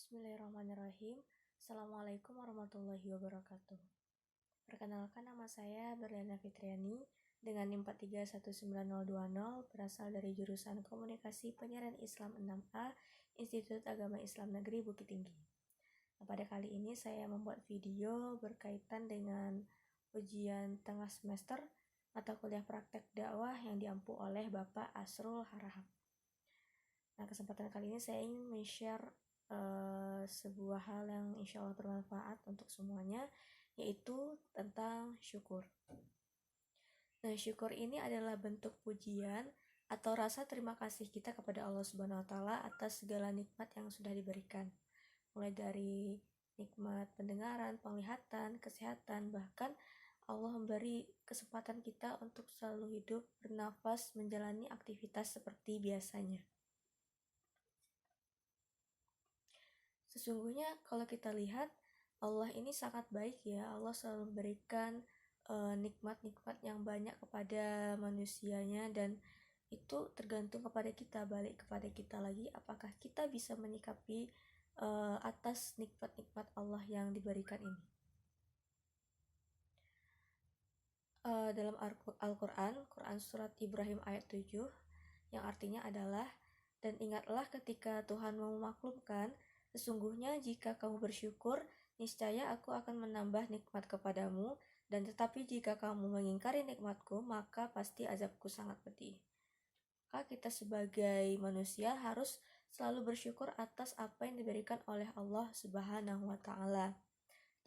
Bismillahirrahmanirrahim. Assalamualaikum warahmatullahi wabarakatuh. Perkenalkan, nama saya Berliana Fitriani dengan NIM 4319020, berasal dari jurusan Komunikasi Penyiaran Islam 6A, Institut Agama Islam Negeri Bukit Tinggi. Pada kali ini saya membuat video berkaitan dengan ujian tengah semester mata kuliah praktek dakwah yang diampu oleh Bapak Asrul Harahap. Kesempatan kali ini saya ingin men-share sebuah hal yang insya Allah bermanfaat untuk semuanya, yaitu tentang syukur. Syukur ini adalah bentuk pujian atau rasa terima kasih kita kepada Allah Subhanahu wa Ta'ala atas segala nikmat yang sudah diberikan, mulai dari nikmat pendengaran, penglihatan, kesehatan, bahkan Allah memberi kesempatan kita untuk selalu hidup, bernafas, menjalani aktivitas seperti biasanya. Sesungguhnya kalau kita lihat, Allah ini sangat baik ya. Allah selalu memberikan nikmat-nikmat yang banyak kepada manusianya, dan itu tergantung kepada kita, balik kepada kita lagi, apakah kita bisa menyikapi atas nikmat-nikmat Allah yang diberikan ini. Dalam Al-Quran, Quran Surat Ibrahim ayat 7, yang artinya adalah, dan ingatlah ketika Tuhan memaklumkan, sesungguhnya jika kamu bersyukur, niscaya aku akan menambah nikmat kepadamu, dan tetapi jika kamu mengingkari nikmatku, maka pasti azabku sangat pedih. Maka kita sebagai manusia harus selalu bersyukur atas apa yang diberikan oleh Allah Subhanahu wa Ta'ala.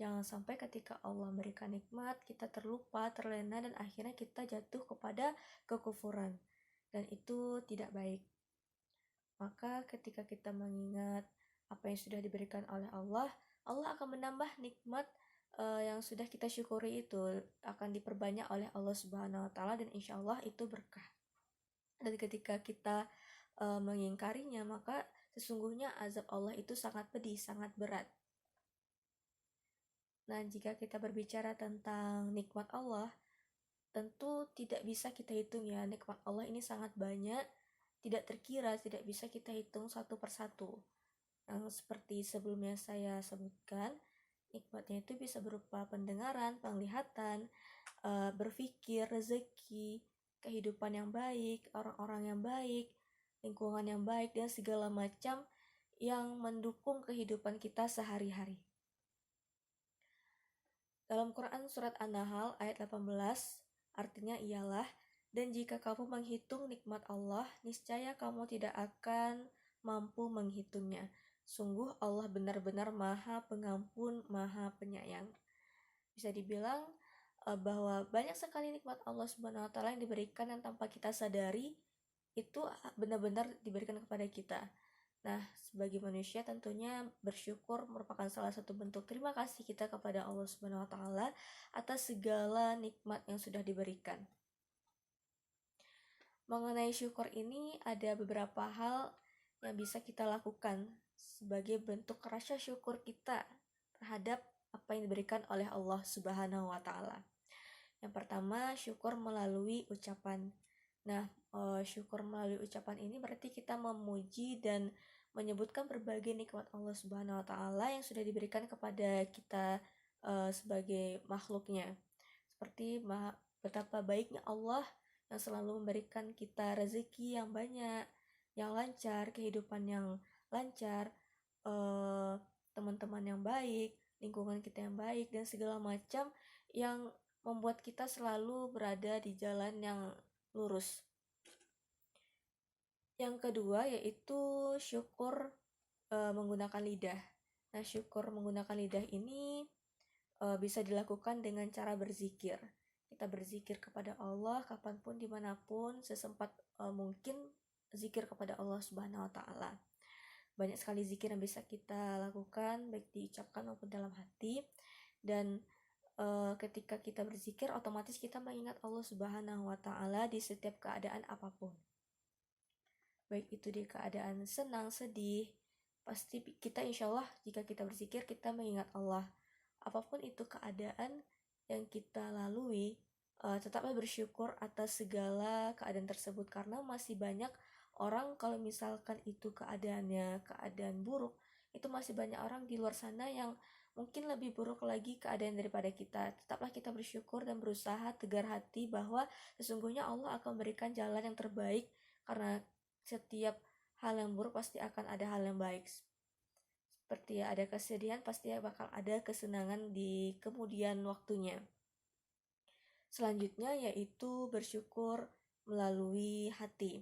Jangan sampai ketika Allah memberikan nikmat, kita terlupa, terlena, dan akhirnya kita jatuh kepada kekufuran. Dan itu tidak baik. Maka ketika kita mengingat apa yang sudah diberikan oleh Allah, Allah akan menambah nikmat yang sudah kita syukuri, itu akan diperbanyak oleh Allah Subhanahu wa Ta'ala, dan insya Allah itu berkah. Dan ketika kita mengingkarinya, maka sesungguhnya azab Allah itu sangat pedih, sangat berat. Nah, jika kita berbicara tentang nikmat Allah, tentu tidak bisa kita hitung ya. Nikmat Allah ini sangat banyak, tidak terkira, tidak bisa kita hitung satu persatu. Seperti sebelumnya saya sebutkan, nikmatnya itu bisa berupa pendengaran, penglihatan, berpikir, rezeki, kehidupan yang baik, orang-orang yang baik, lingkungan yang baik, dan segala macam yang mendukung kehidupan kita sehari-hari. Dalam Quran Surat An-Nahl ayat 18, artinya ialah, dan jika kamu menghitung nikmat Allah, niscaya kamu tidak akan mampu menghitungnya. Sungguh Allah benar-benar Maha Pengampun, Maha Penyayang. Bisa dibilang bahwa banyak sekali nikmat Allah Subhanahu wa Ta'ala yang diberikan yang tanpa kita sadari itu benar-benar diberikan kepada kita. Nah, sebagai manusia tentunya bersyukur merupakan salah satu bentuk terima kasih kita kepada Allah Subhanahu wa Ta'ala atas segala nikmat yang sudah diberikan. Mengenai syukur ini ada beberapa hal yang bisa kita lakukan sebagai bentuk rasa syukur kita terhadap apa yang diberikan oleh Allah Subhanahu wa Ta'ala. Yang pertama, syukur melalui ucapan. Syukur melalui ucapan ini berarti kita memuji dan menyebutkan berbagai nikmat Allah Subhanahu wa Ta'ala yang sudah diberikan kepada kita sebagai makhluknya. Seperti betapa baiknya Allah yang selalu memberikan kita rezeki yang banyak, yang lancar, kehidupan yang lancar, teman-teman yang baik, lingkungan kita yang baik, dan segala macam yang membuat kita selalu berada di jalan yang lurus. Yang kedua yaitu syukur menggunakan lidah. Syukur menggunakan lidah ini bisa dilakukan dengan cara berzikir. Kita berzikir kepada Allah kapanpun, dimanapun, sesempat mungkin zikir kepada Allah Subhanahu wa Ta'ala. Banyak sekali zikir yang bisa kita lakukan, baik diucapkan maupun dalam hati. Dan ketika kita berzikir, otomatis kita mengingat Allah Subhanahu wa Ta'ala di setiap keadaan apapun. Baik itu di keadaan senang, sedih, pasti kita insya Allah jika kita berzikir, kita mengingat Allah. Apapun itu keadaan yang kita lalui, tetaplah bersyukur atas segala keadaan tersebut, karena masih banyak orang kalau misalkan itu keadaannya keadaan buruk, itu masih banyak orang di luar sana yang mungkin lebih buruk lagi keadaan daripada kita. Tetaplah kita bersyukur dan berusaha tegar hati bahwa sesungguhnya Allah akan memberikan jalan yang terbaik, karena setiap hal yang buruk pasti akan ada hal yang baik. Seperti ada kesedihan, pasti bakal ada kesenangan di kemudian waktunya. Selanjutnya yaitu bersyukur melalui hati.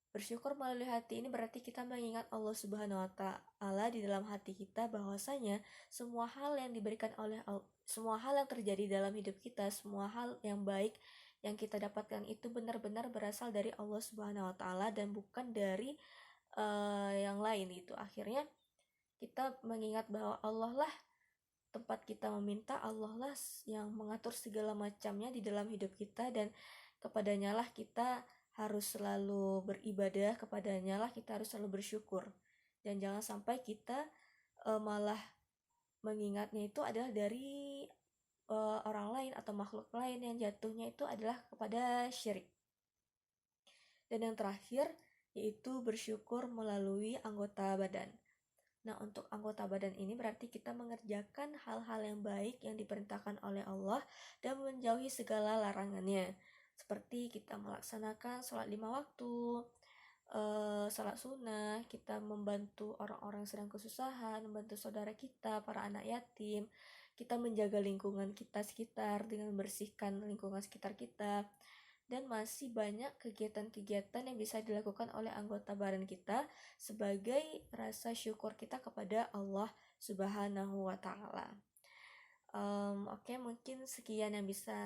Bersyukur melalui hati ini berarti kita mengingat Allah Subhanahu wa taala di dalam hati kita, bahwasanya semua hal yang diberikan oleh semua hal yang terjadi dalam hidup kita, semua hal yang baik yang kita dapatkan itu benar-benar berasal dari Allah Subhanahu wa taala dan bukan dari yang lain itu. Akhirnya kita mengingat bahwa Allah lah tempat kita meminta, Allah lah yang mengatur segala macamnya di dalam hidup kita, dan kepadanya lah kita harus selalu beribadah, kepadanya lah kita harus selalu bersyukur. Dan jangan sampai kita malah mengingatnya itu adalah dari orang lain atau makhluk lain yang jatuhnya itu adalah kepada syirik. Dan yang terakhir yaitu bersyukur melalui anggota badan. Nah, untuk anggota badan ini berarti kita mengerjakan hal-hal yang baik yang diperintahkan oleh Allah dan menjauhi segala larangannya. Seperti kita melaksanakan sholat 5 waktu, sholat sunnah, kita membantu orang-orang yang sedang kesusahan, membantu saudara kita, para anak yatim, kita menjaga lingkungan kita sekitar dengan membersihkan lingkungan sekitar kita, dan masih banyak kegiatan-kegiatan yang bisa dilakukan oleh anggota badan kita sebagai rasa syukur kita kepada Allah Subhanahu wa taala. Oke, mungkin sekian yang bisa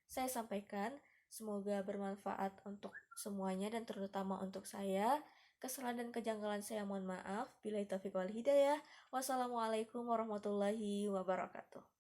saya sampaikan. Semoga bermanfaat untuk semuanya dan terutama untuk saya. Kesalahan dan kejanggalan saya mohon maaf. Billahi taufiq wal hidayah. Wassalamualaikum warahmatullahi wabarakatuh.